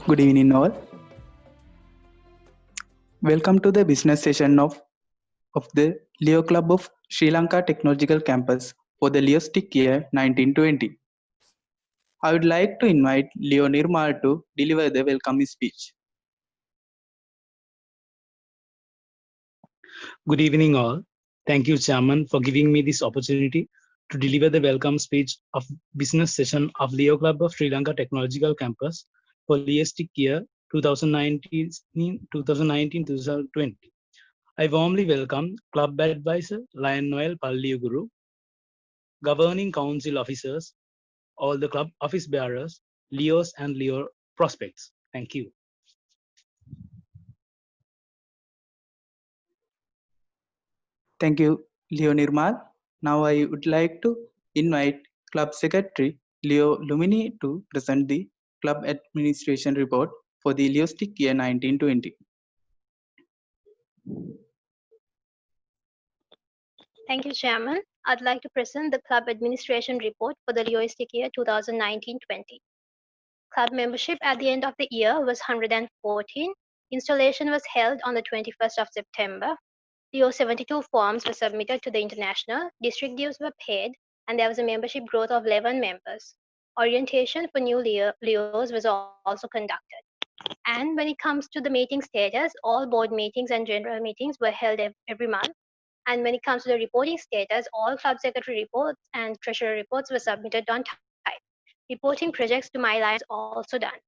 Good evening, all. Welcome to the business session of the Leo Club of Sri Lanka Technological Campus for the Leostick year 1920. I would like to invite Leo Nirmal to deliver the welcome speech. Good evening, all. Thank you, Chairman, for giving me this opportunity to deliver the welcome speech of business session of Leo Club of Sri Lanka Technological Campus for Leostick year 2019-2020. I warmly welcome Club Advisor Lion Noel Palliuguru, Governing Council officers, all the club office bearers, Leos and Leo prospects. Thank you. Thank you, Leo Nirmal. Now I would like to invite Club Secretary Leo Lumini to present the Club Administration Report for the Leostick year 1920. Thank you, Chairman. I'd like to present the club administration report for the Leostick year 2019-20. Club membership at the end of the year was 114. Installation was held on the 21st of September. Leo 72 forms were submitted to the international, district dues were paid, and there was a membership growth of 11 members. Orientation for new Leos was also conducted. And when it comes to the meeting status, all board meetings and general meetings were held every month. And when it comes to the reporting status, all club secretary reports and treasurer reports were submitted on time. Reporting projects to my line was also done.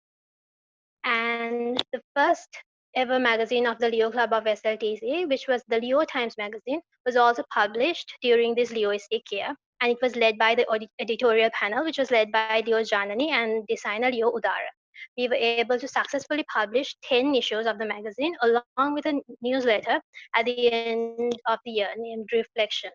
And the first ever magazine of the Leo Club of SLTC, which was the Leo Times magazine, was also published during this Leoistic year. And it was led by the editorial panel, which was led by Leo Janani and designer Leo Udara. We were able to successfully publish 10 issues of the magazine along with a newsletter at the end of the year named Reflection.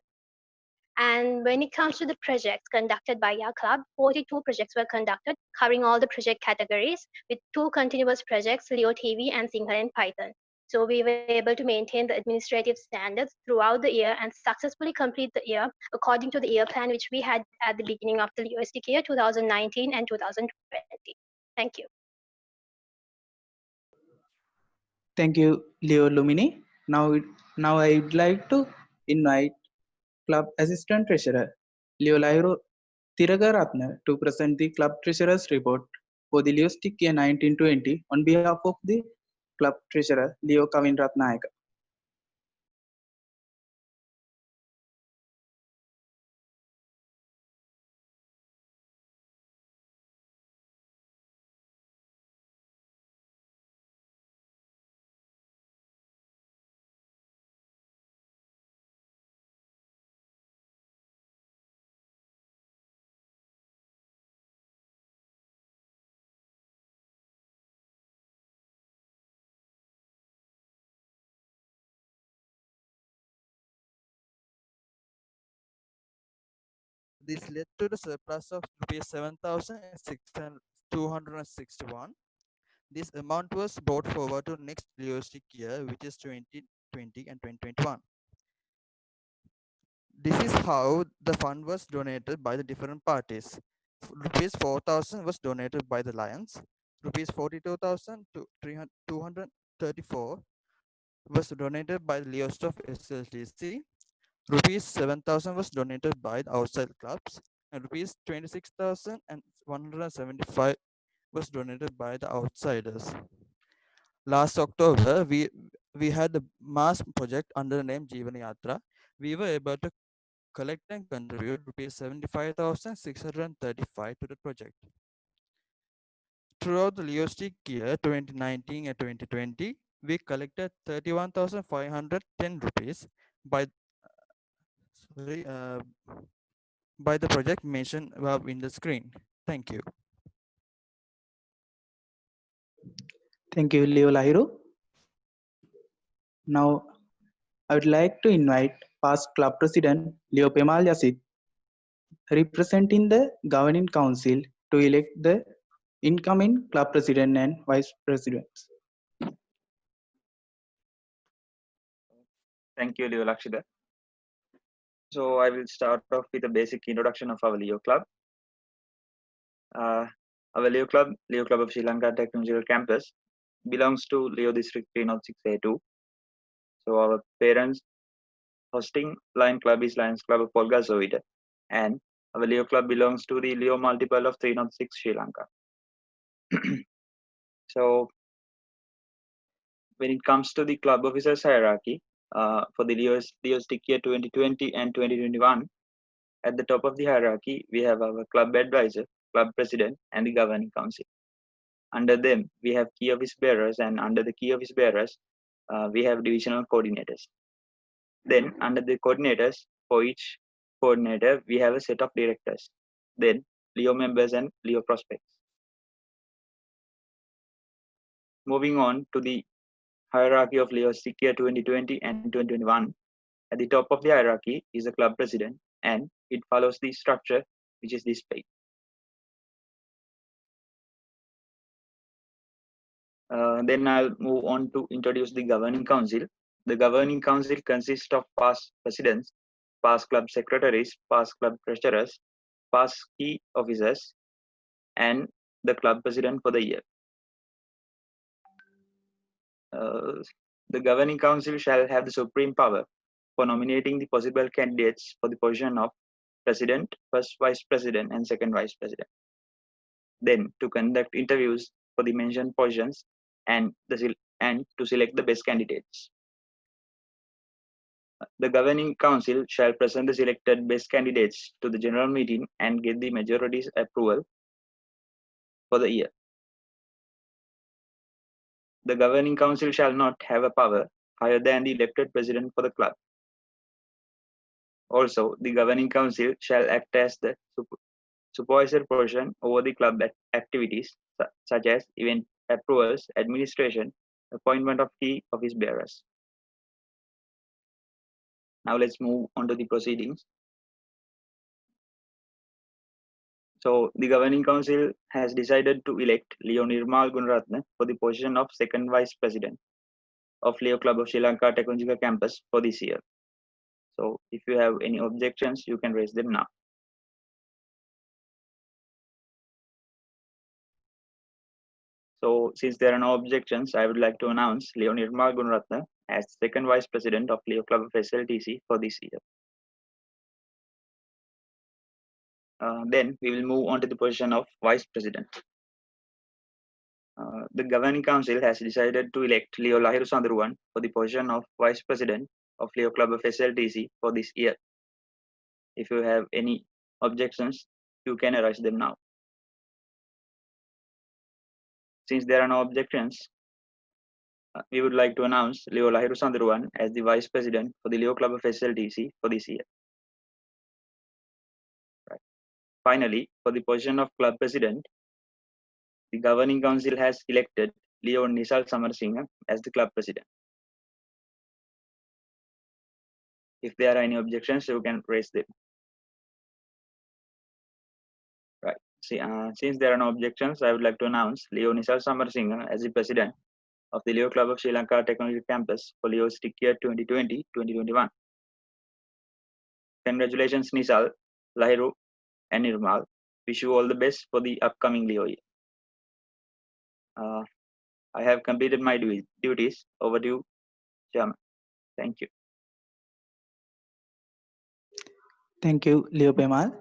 And when it comes to the projects conducted by our club, 42 projects were conducted covering all the project categories with 2 continuous projects, Leo TV and Sinhala and Python. So we were able to maintain the administrative standards throughout the year and successfully complete the year according to the year plan which we had at the beginning of the Leoistic year 2019 and 2020. Thank you. Thank you, Leo Lumini. Now I would like to invite Club Assistant Treasurer Leo Lairo Tiragaratne to present the Club Treasurer's report for the Leostick year 1920 on behalf of the Club Treasurer Leo Kavindrat Nayaka. This led to the surplus of Rs 7,261. This amount was brought forward to next Leoistic year, which is 2020 and 2021. This is how the fund was donated by the different parties. Rupees 4,000 was donated by the Lions. Rupees 42,234 was donated by the Leost of SLTC. Rupees 7,000 was donated by the outside clubs, and rupees 26,175 was donated by the outsiders. Last October, we had a mass project under the name Jeevana Yatra. We were able to collect and contribute rupees 75,635 to the project. Throughout the Leostick year 2019 and 2020, we collected 31,510 rupees by the project mentioned above in the screen. Thank you. Thank you, Leo Lahiro. Now, I would like to invite past club president Leo Pemal Yasid, representing the governing council, to elect the incoming club president and vice presidents. Thank you, Leo Lakshida. So I will start off with a basic introduction of our Leo Club. Our Leo Club of Sri Lanka Technological Campus, belongs to Leo District 306A2. So our parents hosting Lion Club is Lions Club of Polga Zoida, and our Leo Club belongs to the Leo multiple of 306 Sri Lanka. So when it comes to the club officers hierarchy, for the Leo Stick Year 2020 and 2021, at the top of the hierarchy, we have our club advisor, club president, and the governing council. Under them, we have key office bearers, and under the key office bearers, we have divisional coordinators. Then, under the coordinators, for each coordinator, we have a set of directors. Then, Leo members and Leo prospects. Moving on to the hierarchy of Leo Stick Year 2020 and 2021, at the top of the hierarchy is the club president, and it follows the structure which is displayed. Then I'll move on to introduce the governing council. The governing council consists of past presidents, past club secretaries, past club treasurers, past key officers, and the club president for the year. The governing council shall have the supreme power for nominating the possible candidates for the position of president, first vice president, and second vice president. Then to conduct interviews for the mentioned positions and to select the best candidates. The governing council shall present the selected best candidates to the general meeting and get the majority's approval for the year. The governing council shall not have a power higher than the elected president for the club. Also, the governing council shall act as the supervisor person over the club activities such as event approvals, administration, appointment of key office bearers. Now let's move on to the proceedings. So the governing council has decided to elect Leo Nirmal Gunaratne for the position of second vice president of Leo Club of Sri Lanka Technological Campus for this year. So if you have any objections, you can raise them now. So since there are no objections, I would like to announce Leo Nirmal Gunaratne as second vice president of Leo Club of SLTC for this year. Then we will move on to the position of vice president. The governing council has decided to elect Leo Lahiru Sandruwan for the position of vice president of Leo Club of SLTC for this year. If you have any objections, you can arise them now. Since there are no objections, we would like to announce Leo Lahiru Sandruwan as the vice president for the Leo Club of SLTC for this year. Right. Finally, for the position of club president, the governing council has elected Leo Nisal Samarsinghe as the club president. If there are any objections, you can raise them. Right. Since there are no objections, I would like to announce Leo Nisal Samarsinghe as the president of the Leo Club of Sri Lanka Technology Campus for Leo Stick Year 2020-2021. Congratulations, Nisal, Lahiru, and Nirmal. Wish you all the best for the upcoming Leo year. I have completed my duties. Over to you, Chairman. Thank you. Thank you, Leo Pemal.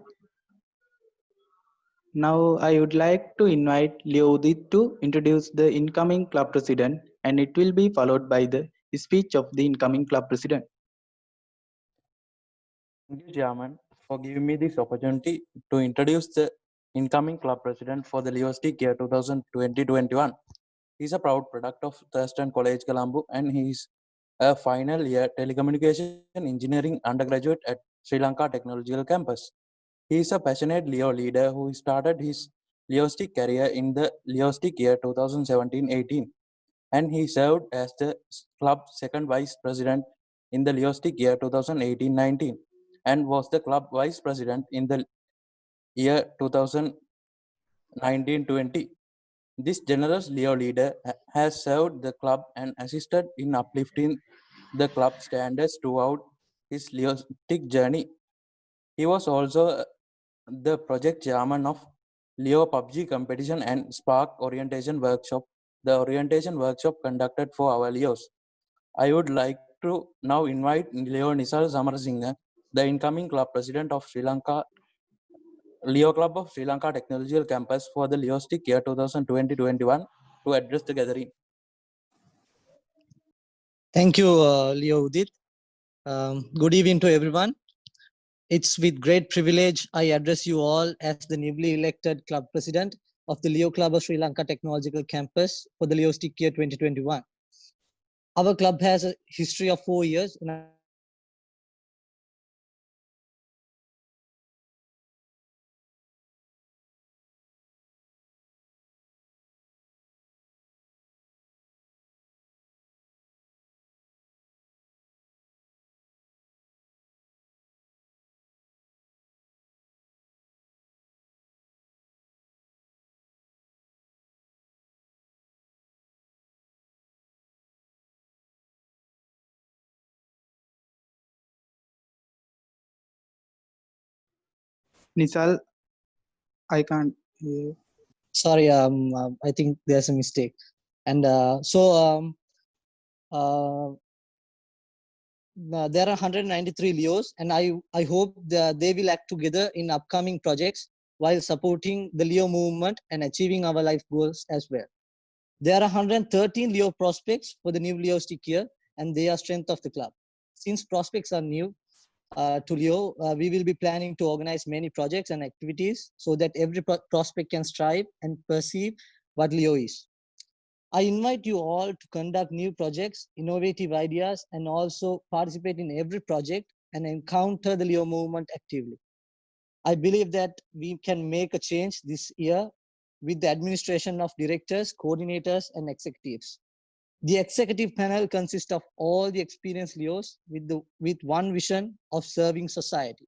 Now I would like to invite Leo Udit to introduce the incoming club president, and it will be followed by the speech of the incoming club president. Thank you, Chairman, for giving me this opportunity to introduce the incoming club president for the Leo Stick Year 2020-21. He's a proud product of Thurston College, Colombo, and he's a final year telecommunication engineering undergraduate at Sri Lanka Technological Campus. He is a passionate Leo leader who started his Leo Stick career in the Leo Stick Year 2017-18, and he served as the club's second vice president in the Leo Stick Year 2018-19, and was the club vice president in the year 2019-20. This generous Leo leader has served the club and assisted in uplifting the club standards throughout his Leo Stick journey. He was also the project chairman of Leo PUBG competition and Spark orientation workshop. The orientation workshop conducted for our Leos. I would like to now invite Leo Nisal Samarasinghe, the incoming club president of Sri Lanka, Leo Club of Sri Lanka Technological Campus for the Leo Stick year 2020-21 to address the gathering. Thank you, Leo Udit. Good evening to everyone. It's with great privilege I address you all as the newly elected club president of the Leo Club of Sri Lanka Technological Campus for the Leo Stick year 2021. Our club has a history of 4 years. And Nisal, I can't hear. sorry, I think there's a mistake. And there are 193 Leos, and I hope that they will act together in upcoming projects while supporting the Leo movement and achieving our life goals as well. There are 113 Leo prospects for the new Leo Stick year, and they are strength of the club. Since prospects are new to Leo, we will be planning to organize many projects and activities so that every prospect can strive and perceive what Leo is. I invite you all to conduct new projects, innovative ideas, and also participate in every project and encounter the Leo movement actively. I believe that we can make a change this year with the administration of directors, coordinators, and executives. The executive panel consists of all the experienced Leos with one vision of serving society.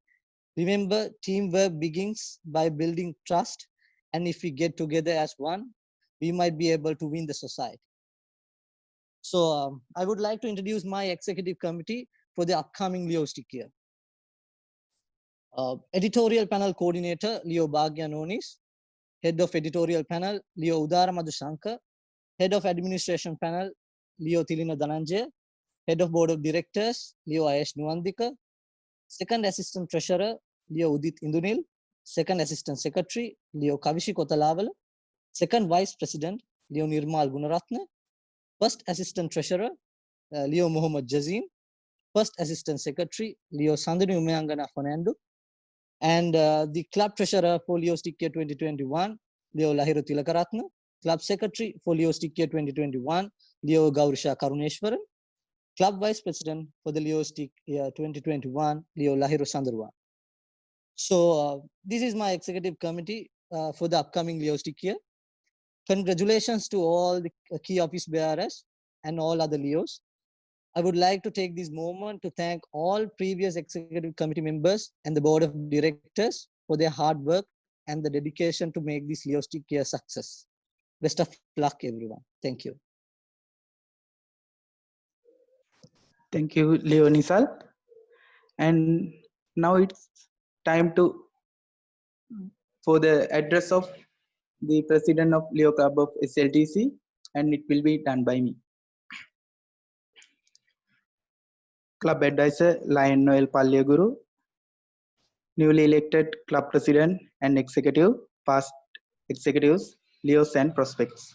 Remember, teamwork begins by building trust, and if we get together as one, we might be able to win the society. So I would like to introduce my executive committee for the upcoming Leo Stick year. Editorial panel coordinator, Leo Bhagyanonis. Head of editorial panel, Leo Udara Madhushankar. Head of administration panel, Leo Tilina Dhananjaya. Head of board of directors, Leo Ayesh Nuwandika. Second assistant treasurer, Leo Udit Indunil. Second assistant secretary, Leo Kavishi Kotalavala. Second vice president, Leo Nirmal Gunaratne. First assistant treasurer, Leo Muhammad Jazim. First assistant secretary, Leo Sandhini Umayangana Fernando. And the club treasurer for Leo Stick year 2021, Leo Lahiru Tilakaratna. Club secretary for Leo Stick year 2021, Leo Gaurisha Karuneshwaran. Club vice president for the Leo Stick year 2021, Leo Lahiru Sandarwa. So this is my executive committee for the upcoming Leo Stick year. Congratulations to all the key office bearers and all other Leos. I would like to take this moment to thank all previous executive committee members and the board of directors for their hard work and the dedication to make this Leo Stick year success. Best of luck, everyone. Thank you. Thank you, Leo Nisal. And now it's time for the address of the president of Leo Club of SLTC, and it will be done by me. Club advisor Lion Noel Palliaguru, newly elected club president and executive, past executives, Leos and prospects.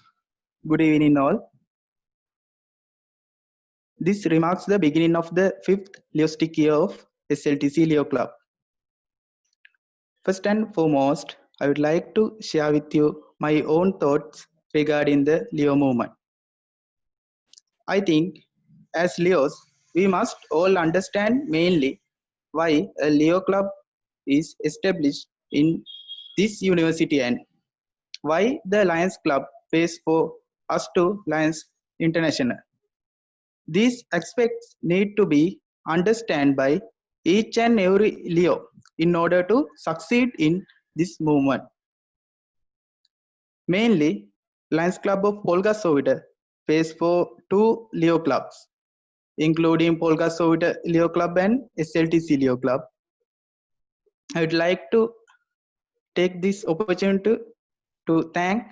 Good evening all. This remarks the beginning of the 5th Leo Stick year of SLTC Leo Club. First and foremost, I would like to share with you my own thoughts regarding the Leo movement. I think as Leos, we must all understand mainly why a Leo Club is established in this university and why the Lions Club pays for us to Lions International. These aspects need to be understood by each and every Leo in order to succeed in this movement. Mainly, Lions Club of Polga Soviet pays for 2 Leo clubs, including Polga Soviet Leo Club and SLTC Leo Club. I would like to take this opportunity to thank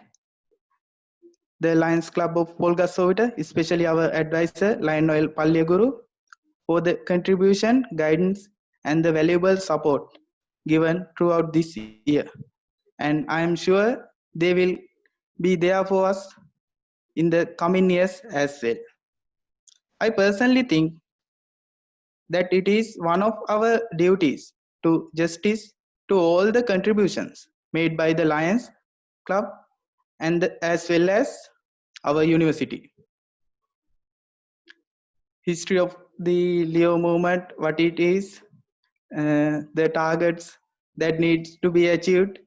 the Lions Club of Polga Sovita, especially our advisor, Lion Noel Palyaguru, for the contribution, guidance, and the valuable support given throughout this year. And I am sure they will be there for us in the coming years as well. I personally think that it is one of our duties to justice to all the contributions made by the Lions Club and as well as our university. History of the Leo movement, what it is, the targets that needs to be achieved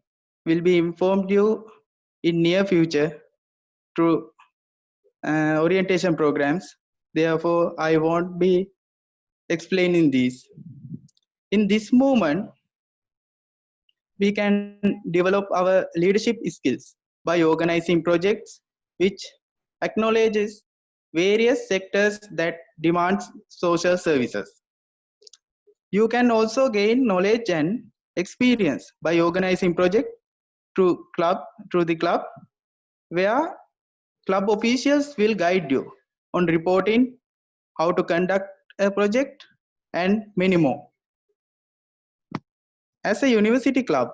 will be informed you in near future through orientation programs. Therefore, I won't be explaining these. In this movement, we can develop our leadership skills by organizing projects which acknowledges various sectors that demand social services. You can also gain knowledge and experience by organizing projects through the club, where club officials will guide you on reporting, how to conduct a project, and many more. As a university club,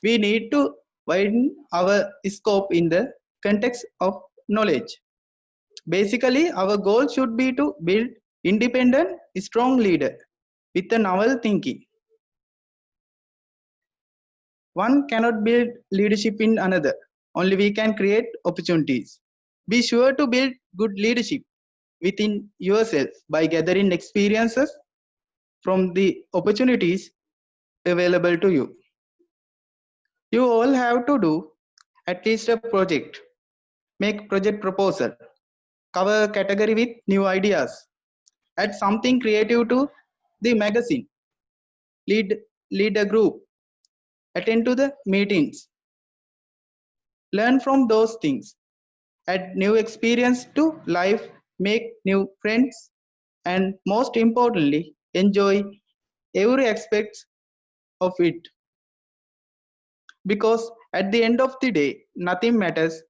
we need to widen our scope in the context of knowledge. Basically, our goal should be to build independent, strong leader with a novel thinking. One cannot build leadership in another. Only we can create opportunities. Be sure to build good leadership within yourself by gathering experiences from the opportunities available to you. You all have to do at least a project, make project proposal, cover a category with new ideas, add something creative to the magazine, lead, lead a group, attend to the meetings, learn from those things, add new experience to life, make new friends, and most importantly, enjoy every aspect of it. Because at the end of the day, nothing matters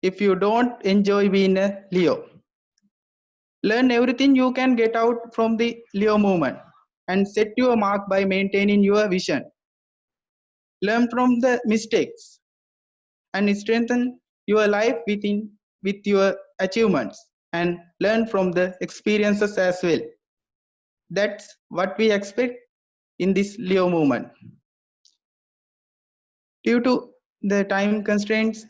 if you don't enjoy being a Leo. Learn everything you can get out from the Leo movement and set your mark by maintaining your vision. Learn from the mistakes and strengthen your life with your achievements and learn from the experiences as well. That's what we expect in this Leo movement. Due to the time constraints,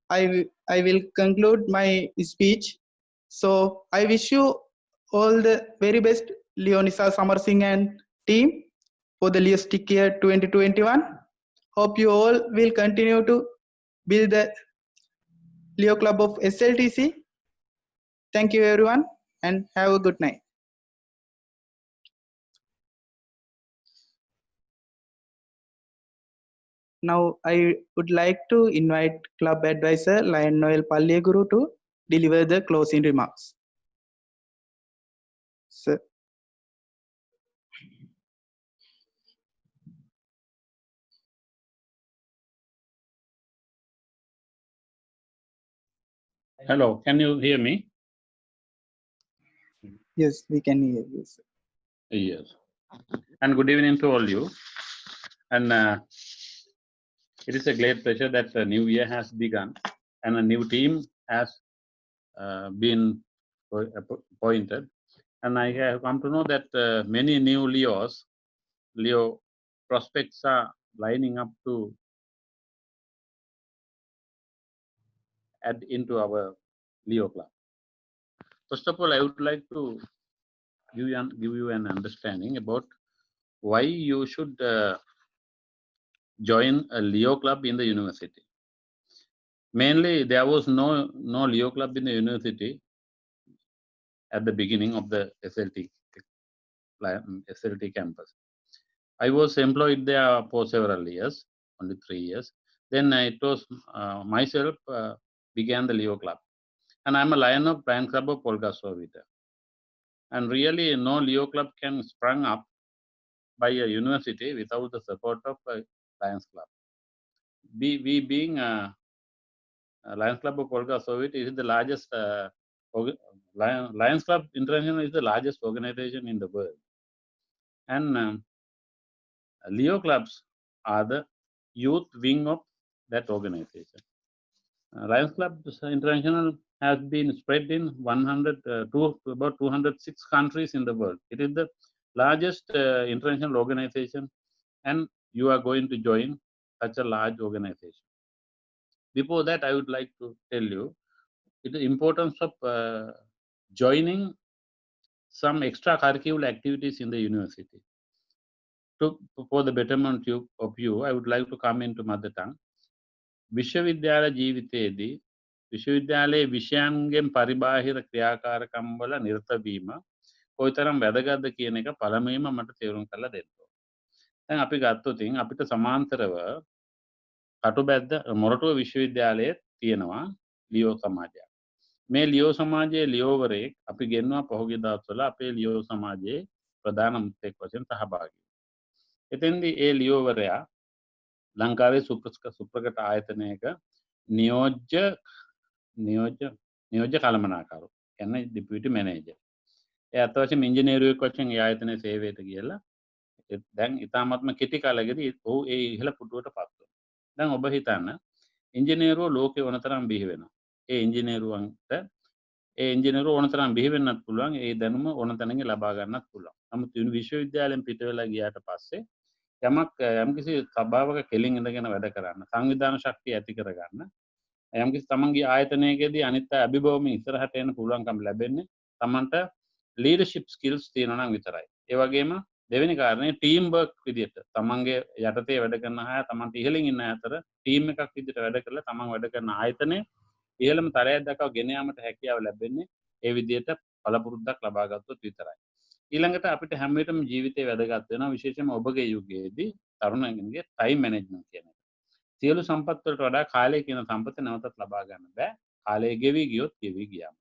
I will conclude my speech. So I wish you all the very best, Leonisa Samar Singh and team, for the Leostic Year 2021. Hope you all will continue to build the Leo Club of SLTC. Thank you everyone and have a good night. Now I would like to invite Club Advisor Lion Noel Palyaguru to deliver the closing remarks. Sir. Hello, can you hear me? Yes, we can hear you, sir. Yes. And good evening to all you. And it is a great pleasure that the new year has begun and a new team has been appointed. And I have come to know that many new Leo prospects are lining up to add into our Leo club. First of all, I would like to give you an understanding about why you should join a Leo club in the university. Mainly, there was no Leo club in the university at the beginning of the SLT campus. I was employed there for several years, only 3 years. Then it was myself began the Leo club. And I'm a Lion of Lion Club of Polga Sovita. And really, no Leo club can sprung up by a university without the support of a Lions Club. We being Lions Club of Polka Soviet is the largest Lions Club International is the largest organization in the world, and Leo clubs are the youth wing of that organization. Lions Club International has been spread in about 206 countries in the world. It is the largest international organization, and you are going to join such a large organization. Before that, I would like to tell you the importance of joining some extracurricular activities in the university. For the betterment of you, I would like to come into mother tongue. විශ්වවිද්‍යාල ජීවිතයේදී විශ්වවිද්‍යාලයේ විෂයන්ගෙන් පරිබාහිර ක්‍රියාකාරකම් වල නිරත වීම කොයිතරම් වැදගත්ද කියන එක පළමුවෙන්ම මට තේරුම් කරලා දෙන්න ඕන. දැන් අපි ගත්තොත් අපිට සමාන්තරව කටුබැද්ද මොරටුව විශ්වවිද්‍යාලයේ තියෙනවා ලියෝ සමාජයක්. මේ ලියෝ සමාජයේ ලියෝවරයෙක් අපි ගෙන්නවා පහුගිය දවස්වල අපේ ලියෝ සමාජයේ ප්‍රධාන මුඛ්‍යෙක් වශයෙන් සහභාගී. එතෙන්දී ඒ ලියෝවරයා ලංකාවේ සුප්‍රකට ආයතනයක නියෝජ්‍ය කළමනාකරු කියන්නේ ඩිපියුටි මැනේජර්. ඒ අත වශයෙන් ඉංජිනේරුවෙක් වශයෙන් ඒ ආයතනයේ සේවයට ගියලා දැන් ඉතාමත්ම කෙටි කාලයකදී ඔහු ඒ ඉහළ පුටුවට පත් වුණා. දැන් ඔබ හිතන්න ඉංජිනේරුවෝ ලෝකේ ඕනතරම් බිහි වෙනවා. ඒ ඉංජිනේරුවෝ ඕනතරම් බිහි වෙන්නත් පුළුවන්. ඒ දැනුම ඕන තැනකින් ලබා ගන්නත් පුළුවන්. නමුත් විශ්වවිද්‍යාලයෙන් පිට වෙලා ගියාට පස්සේ යම්කිසි සභාවක කෙලින් ඉඳගෙන වැඩ කරන්න, සංවිධාන ශක්තිය ඇති කරගන්න, යම්කිසි තමන්ගේ ආයතනයකදී අනිත් අය අභිබවමින් ඉස්සරහට එන්න පුළුවන්කම ලැබෙන්නේ තමන්ට ලීඩර්ෂිප් ස්කිල්ස් තියෙනවා නම් විතරයි. ඒ වගේම දෙවෙනි කාරණේ ටීම් වර්ක් විදියට තමන්ගේ යටතේ වැඩ කරන අය තමන්ට ඉහළින් ඉන්න අතර ටීම් එකක් විදියට වැඩ කරලා තමන් වැඩ කරන ආයතනය ඉහළම තරයක් දක්වා ගෙන යාමට හැකියාව ලැබෙන්නේ ඒ විදියට පළපුරුද්දක් ලබා ගත්තොත් විතරයි. ඊළඟට අපිට හැම වෙලේම ජීවිතේ වැදගත් වෙනවා විශේෂයෙන්ම ඔබගේ යුගයේදී තරුණයන්ගේ ටයිම් මැනේජ්මන්ට් කියන එක. සියලු සම්පත් වලට වඩා කාලය කියන සම්පත නැවතත් ලබා ගන්න බෑ. කාලය ගෙවි ගියොත් ගෙවි ගියාම.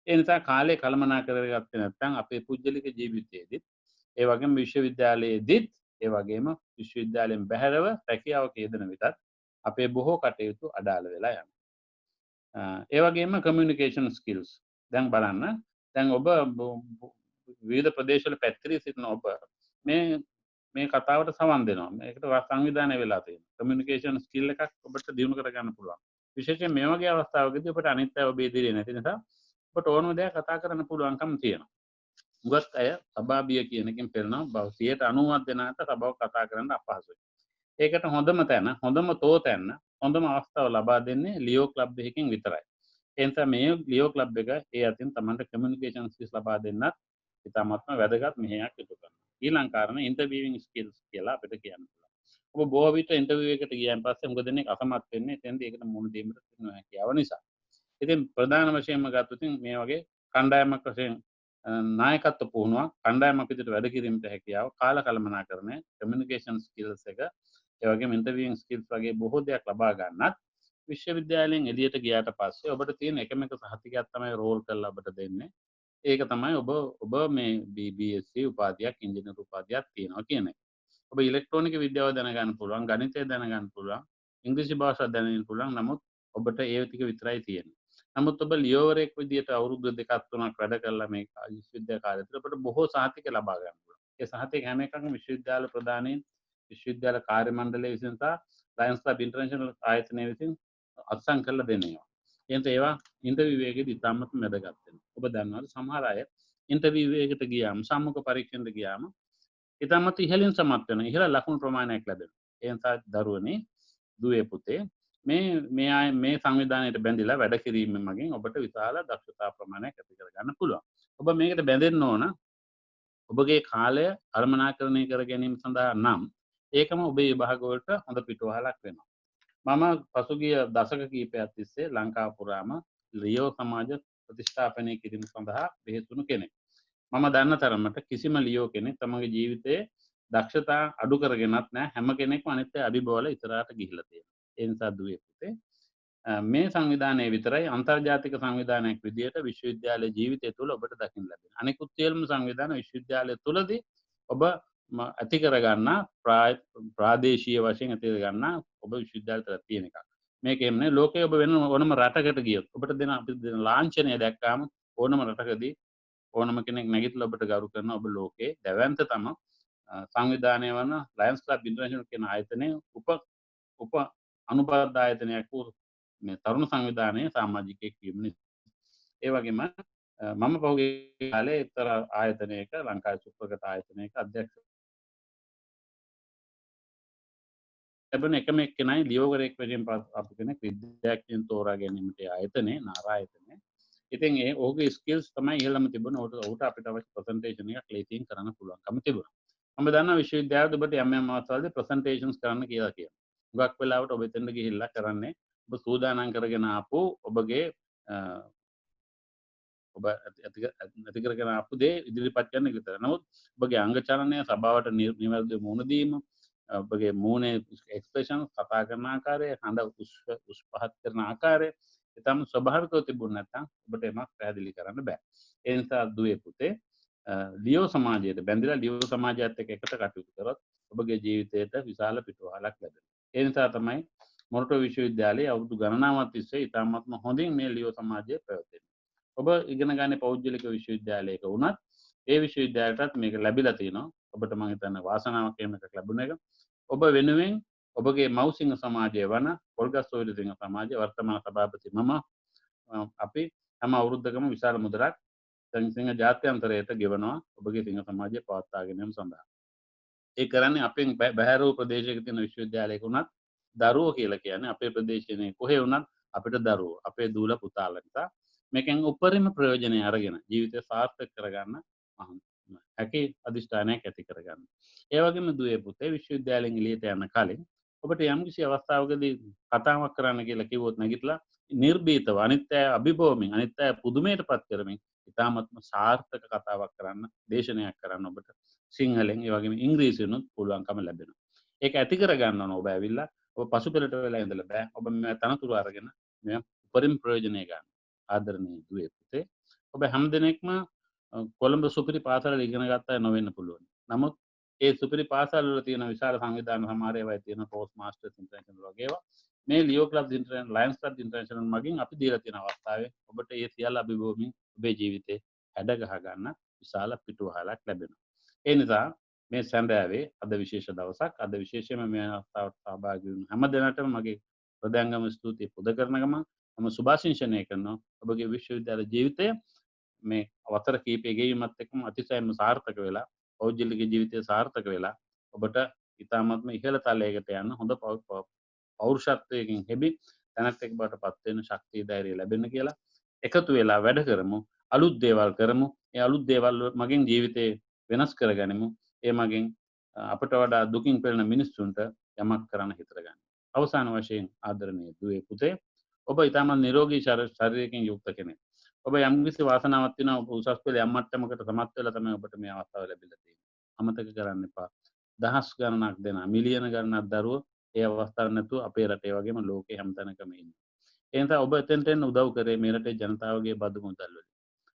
ඒ නිසා කාලය කළමනා කරගත්තේ නැත්නම් අපේ පුජ්‍යලික ජීවිතයේදී ඒ වගේම විශ්වවිද්‍යාලයේදීත් ඒ වගේම විශ්වවිද්‍යාලයෙන් බැහැරව රැකියාවක යෙදෙන විටත් අපේ බොහෝ කටයුතු අඩාල වෙලා යනවා. ඒ වගේම කමියුනිකේෂන් ස්කිල්ස්. දැන් බලන්න දැන් ඔබ විවිධ ප්‍රදේශවල පැතිරී සිටින ඔබ මේ කතාවට සවන් දෙනවා. මේකට සංවිධානය වෙලා තියෙනවා. කමියුනිකේෂන් ස්කිල් එකක් ඔබට දියුණු කරගන්න පුළුවන්. විශේෂයෙන් මේ වගේ අවස්ථාවකදී ඔබට අනිත් අය ඔබ ඉදිරියේ නැති නිසා ඔබට ඕනම දෙයක් කතා කරන්න පුළුවන්කම තියෙනවා. උගත් අය සභාබිය කියන එකෙන් පෙළනවා 90% දෙනාට සභාව කතා කරන්න අපහසුයි. ඒකට හොඳම තැන හොඳම අවස්ථාව ලබා දෙන්නේ ලියෝ ක්ලබ් එකකින් විතරයි. ඒ නිසා මේ ලියෝ ක්ලබ් එක ඒ අතින් තමන්ට කමියුනිකේෂන් ස්කිල්ස් ලබා දෙන්නත් ඉතාමත්ම වැදගත් මෙහෙයක් ඉටු කරනවා. ඊළඟ කාරණේ ඉන්ටර්විවිං ස්කිල්ස් කියලා අපිට කියන්න පුළුවන්. ඔබ බොහෝ විට ඉන්ටර්විව් එකට ගියන් පස්සේ මොකද දෙන්නේ අසමත් වෙන්නේ එතෙන්දී ඒකට මුහුණ දීමට තියෙන හැකියාව නිසා. ඉතින් ප්‍රධාන වශයෙන්ම ගත්තොත් මේ වගේ කණ්ඩායමක් වශයෙන් නායකත්ව පුහුණුවක් කණ්ඩායමක් විදිහට වැඩ කිරීමට හැකියාව කාල කළමනාකරණය කමියුනිකේෂන් ස්කිල්ස් එක ඒ වගේම ඉන්ටර්විවිං ස්කිල්ස් වගේ බොහෝ දෙයක් ලබා ගන්නත් විශ්වවිද්‍යාලයෙන් එළියට ගියාට පස්සේ ඔබට තියෙන එකම එක සහතිකයක් තමයි රෝල් කරලා ඔබට දෙන්නේ. ඒක තමයි ඔබ මේ BSc උපාධියක් ඉංජිනේරු උපාධියක් තියෙනවා කියන එක. ඔබ ඉලෙක්ට්‍රොනික විද්‍යාව දැනගන්න පුළුවන්, ගණිතය දැනගන්න පුළුවන්, ඉංග්‍රීසි භාෂාව දැනගන්න පුළුවන්. නමුත් ඔබට ඒ ටික විතරයි තියෙන්නේ. නමුත් ඔබ ලියෝවරයෙක් විදියට අවුරුදු 2ක් 3ක් වැඩ කරලා මේ විශ්වවිද්‍යාල කාර්යතල ඔබට බොහෝ සහතික ලබා ගන්න පුළුවන්. ඒ සහතික හැම එකක්ම විශ්වවිද්‍යාල ප්‍රධානීන්, විශ්වවිද්‍යාල කාර්ය මණ්ඩලය විසින් සහ ලයන්ස් ක්ලබ් ඉන්ටර්නැෂනල් ආයතනය විසින් අත්සන් කරලා දෙනවා. එතන ඒවා ඉන්ටර්විව් එකේදී ඉතාමත් වැදගත් වෙනවා. ඔබ දන්නවද සමහර අය ඉන්ටර්විව් එකකට ගියාම සම්මුඛ පරීක්ෂණයට ගියාම ඉතාමත් ඉහළින් සමත් වෙනවා. ඉහළ ලකුණු ප්‍රමාණයක් ලැබෙනවා. ඒ නිසා දරුවනේ දුවේ පුතේ මේ සංවිධානයට බැඳිලා වැඩ කිරීම මගින් ඔබට විශාල දක්ෂතා ප්‍රමාණයක් ඇති කරගන්න පුළුවන්. ඔබ මේකට බැඳෙන්න ඕන ඔබගේ කාලය කළමනාකරණය කර ගැනීම සඳහා නම් ඒකම ඔබේ විභාග වලට හොඳ පිටුවහලක් වෙනවා. මම පසුගිය දශක කිහිපයක් තිස්සේ ලංකාව පුරාම ලියෝ සමාජ ප්‍රතිස්ථාපනය කිරීම සඳහා බෙහෙත් වුණු කෙනෙක්. මම දන්න තරමට කිසිම ලියෝ කෙනෙක් තමගේ ජීවිතයේ දක්ෂතා අඩු කරගෙනත් නැහැ. හැම කෙනෙක්ම අනිත් අය අභිබවල ඉතරාට ගිහිල්ලා තියෙනවා. ඒ නිසා දුවේ පුතේ මේ සංවිධානයේ විතරයි අන්තර්ජාතික සංවිධානයක් විදියට විශ්වවිද්‍යාලයේ ජීවිතය තුළ ඔබට දකින්න ලැබෙනවා. අනිකුත් සියලුම සංවිධාන විශ්වවිද්‍යාලය තුළදී ඔබ ඇති කරගන්න ප්‍රාදේශීය වශයෙන් ඇති කරගන්න ඔබ විශ්වවිද්‍යාලයට තියෙන එකක්. මේක එන්නේ ලෝකයේ ඔබ වෙන ඕනම රටකට ගියොත් ඔබට දෙන අපි දෙන ලාංඡනය දැක්කාම ඕනම රටකදී ඕනම කෙනෙක් නැගිටලා ඔබට ගරු කරන ඔබ ලෝකයේ දැවැන්ත තම සංවිධානය වන ලයන්ස් ක්ලබ් ඉන්ටර්නැෂනල් කියන ආයතනයේ උප අනුබද්ධ ආයතනයක් වූ මේ තරුණ සංවිධානයේ සමාජිකයෙක් වීම නිසා. ඒ වගේම මම පහුගිය කාලේ එක්තරා ආයතනයක ලංකාවේ සුප්‍රගත ආයතනයක අධ්‍යක්ෂ ලැබෙන එකම එක්කෙනයි ලියෝගරෙක් වශයෙන් අපු කෙනෙක් විද්‍යාඥයන් තෝරා ගැනීමට ආයතනයේ නාරායතනයේ. ඉතින් ඒ ඔහුගේ ස්කිල්ස් තමයි ඉහළම තිබුණ. ඔහුට අපිට අවශ්‍ය ප්‍රසන්ටේෂන් එකක් ලේසියෙන් කරන්න පුළුවන්කම තිබුණා. මම දන්නා විශ්වවිද්‍යාලවල ඔබට යම් යම් අවස්ථාවලදී ප්‍රසන්ටේෂන්ස් කරන්න කියලා කියනවා. හුඟක් වෙලාවට ඔබ එතනට ගිහිල්ලා කරන්නේ ඔබ සූදානම් කරගෙන ආපු ඔබගේ ඔබ ඇති කරගෙන ආපු දේ ඉදිරිපත් කරන එක විතරයි. නමුත් ඔබගේ අංග චලනය සභාවට නිවැරදිව මුහුණ දීම ඔබගේ මූණේ එක්ස්ප්‍රෙෂන් කතා කරන ආකාරය හඬ උස් පහත් කරන ආකාරය ඉතාම ස්වභාවිකව තිබුණ නැත්නම් ඔබට එමක් පැහැදිලි කරන්න බෑ. ඒ නිසා දුවේ පුතේ ලියෝ සමාජයට බැඳිලා ලියෝ සමාජයත් එක්ක එකට කටයුතු කරොත් ඔබගේ ජීවිතයට විශාල පිටුවහලක් ලැබෙනවා. ඒ නිසා තමයි මොරටුව විශ්වවිද්‍යාලයේ අවුරුදු ගණනාවක් තිස්සේ ඉතාමත්ම හොඳින් මේ ලියෝ සමාජය පැවැත්වෙනවා. ඔබ ඉගෙන ගන්න පෞද්ගලික විශ්වවිද්‍යාලයක වුණත් ඒ විශ්වවිද්‍යාලයටත් මේක ලැබිලා තියෙනවා. ඔබට මම හිතන්නේ වාසනාවක් එහෙම එකක් ලැබුණ එක. ඔබ වෙනුවෙන් ඔබගේ මව්සිංහ සමාජය වන පොල්ගස්සෝවිල සිංහ සමාජයේ වර්තමාන සභාපති මම අපි හැම අවුරුද්දකම විශාල මුදලක් සිංහ ජාත්‍යන්තරයට ගෙවනවා ඔබගේ සිංහ සමාජය පවත්වා ගැනීම සඳහා. ඒ කරන්නේ අපෙන් බැහැර වූ ප්‍රදේශයක තියෙන විශ්වවිද්‍යාලයක වුණත් දරුවෝ කියලා කියන්නේ අපේ ප්‍රදේශයේ කොහේ වුණත් අපිට දරුවෝ අපේ දූල පුතාලා නිසා මේකෙන් උපරිම ප්‍රයෝජනය අරගෙන ජීවිතය සාර්ථක කරගන්න හැකි අධිෂ්ඨානයක් ඇති කරගන්න. ඒ වගේම දුවේ පුතේ විශ්වවිද්‍යාලයෙන් එළියට යන කලින් ඔබට යම්කිසි අවස්ථාවකදී කතාවක් කරන්න කියලා කිව්වොත් නැගිටලා නිර්භීතව අනිත් අය අභිභවමින් අනිත් අය පුදුමයටපත් කරමින් ඉතාමත්ම සාර්ථක කතාවක් කරන්න දේශනයක් කරන්න ඔබට සිංහලෙන් ඒ වගේම ඉංග්‍රීසියෙන්ුත් පුළුවන්කම ලැබෙනවා. ඒක ඇති කරගන්න ඕන ඔබ ඇවිල්ලා ඔබ පසුපෙළට වෙලා ඉඳලා බෑ. ඔබ මේ තනතුරු අරගෙන මේ උපරිම ප්‍රයෝජනය ගන්න. ආදරණීය දුවේ පුතේ ඔබ හැමදෙනෙක්ම කොළඹ සුපිරි පාසල ඉගෙන ගත්තා නොවෙන්න පුළුවන්. නමුත් ඒ සුපිරි පාසල් වල තියෙන විශාල සංවිධාන සමහර ඒවා තියෙන පෝස්ට් මාස්ටර්ස් ඉන්ටර්නැෂනල් වගේ ඒවා මේ Leo club international Lions club international මගින් අපි දීලා තියෙන අවස්ථාවේ ඔබට ඒ සියල්ල අභිභවමින් ඔබේ ජීවිතේ හැඩ ගහ ගන්න විශාල පිටුවහලක් ලැබෙනවා. ඒ නිසා මේ සැඳෑවේ අද විශේෂ දවසක්. අද විශේෂයෙන්ම මේ අවස්ථාවට සහභාගී වුණු හැම දෙනාටම මගේ හෘදයාංගම ස්තුතිය පුද කරන ගමන් මම සුභාශිංසනය කරනවා ඔබගේ විශ්වවිද්‍යාල ජීවිතය මේ අවතර කීපයේ ගෙවීමත් එක්කම අතිශයින්ම සාර්ථක වෙලා පෞද්ගලික ජීවිතය සාර්ථක වෙලා ඔබට ඉතාමත්ම ඉහළ තලයකට යන්න හොඳ පෞරුෂත්වයකින් හෙබි තැනක් එක්ක බවට පත් වෙන ශක්තිය ධෛර්යය ලැබෙන්න කියලා එකතු වෙලා වැඩ කරමු. අලුත් දේවල් කරමු. ඒ අලුත් දේවල් මගින් ජීවිතේ වෙනස් කරගනිමු. ඒ මගින් අපට වඩා දුකින් පෙළෙන මිනිස්සුන්ට යමක් කරන්න හිතර ගන්න. අවසාන වශයෙන් ආදරණීය දුවේ පුතේ ඔබ ඉතාමත් නිරෝගී ශරීරයකින් යුක්ත කෙනෙක්. ඔබ යම්කිසි වාසනාවක් තියෙනවා ඔබ උසස් පෙළ යම් මට්ටමකට සමත් වෙලා තමයි ඔබට මේ අවස්ථාව ලැබිලා තියෙන්නේ. අමතක කරන්න එපා. දහස් ගණනක් දෙන මිලියන ගණනක් දරුවෝ ඒ අවස්ථාව නැතුව අපේ රටේ වගේම ලෝකේ හැමතැනකම ඉන්නේ. ඒ නිසා ඔබ එතෙන්ට එන්න උදව් කරේ මේ රටේ ජනතාවගේ බදු මුදල් වලින්.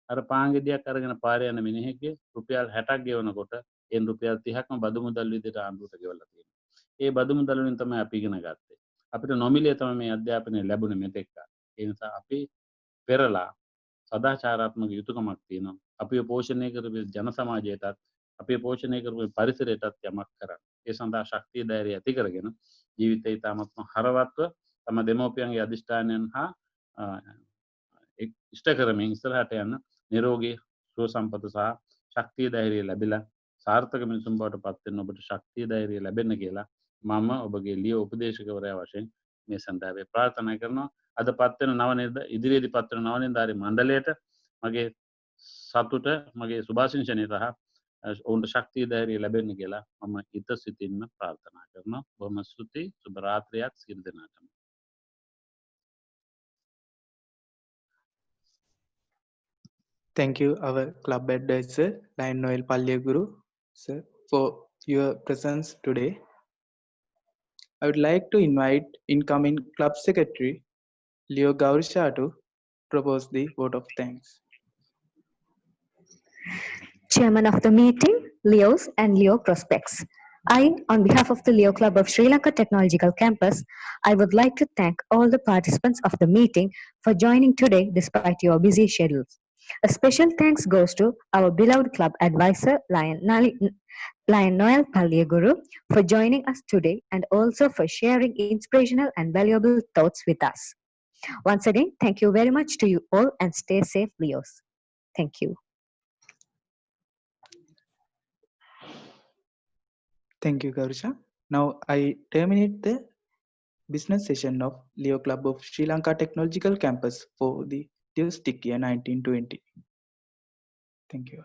අර පාංගෙඩියක් අරගෙන පාරේ යන මිනිහෙක්ගේ රුපියල් 60ක් ගෙවනකොට ඒ රුපියල් 30ක්ම බදු මුදල් විදිහට ආණ්ඩුවට ගෙවලා තියෙනවා. ඒ බදු මුදල් වලින් තමයි අපි ඉගෙන ගත්තේ. අපිට නොමිලේ තමයි මේ අධ්‍යාපනය ලැබුණේ මෙතෙක්. ඒ නිසා අපි පෙරලා සදාචාරාත්මක යුතුයකමක් තියෙනවා. අපිව පෝෂණය කරපු ජන සමාජයටත් අපිව පෝෂණය කරපු පරිසරයටත් යමක් කරන්න. ඒ සඳහා ශක්තිය ධෛර්යය ඇති කරගෙන ජීවිතය ඉතාමත්ම හරවත්ව තම දෙමෝපියන්ගේ අධිෂ්ඨානයන් හා ඉෂ්ට කරමින් ඉස්සරහට යන නිරෝගී සුව සම්පත සහ ශක්තිය ධෛර්යය ලැබිලා සාර්ථක මිනිසුන් බවට පත් වෙන්න ඔබට ශක්තිය ධෛර්යය ලැබෙන්න කියලා මම ඔබගේ ලියෝ උපදේශකවරයා වශයෙන් මේ සඳහාවේ ප්‍රාර්ථනා කරනවා. අද පත් වෙන ඉදිරියේදී පත් වෙන නව නිලධාරී මණ්ඩලයට මගේ සතුට මගේ සුභාශිංසනය සහ ඔවුන්ට ශක්තිය ධෛර්යය ලැබෙන්න කියලා මම හිත සිතින්ම ප්‍රාර්ථනා කරනවා. බොහොම ස්තුතියි. සුබ රාත්‍රියක් සියලු දෙනාටම. Thank you, our club advisor, Lion Noel Palliguru, sir, for your presence today. I would like to invite incoming club secretary, Leo Gaurisha, to propose the vote of thanks. Chairman of the meeting, Leos and Leo prospects. On behalf of the Leo Club of Sri Lanka Technological Campus, I would like to thank all the participants of the meeting for joining today despite your busy schedules. A special thanks goes to our beloved club advisor, Lion Noel Palliaguru, for joining us today and also for sharing inspirational and valuable thoughts with us. Once again, thank you very much to you all and stay safe, Leos. Thank you. Thank you, Garisha. Now I terminate the business session of Leo Club of Sri Lanka Technological Campus for the Leostic year 1920. Thank you.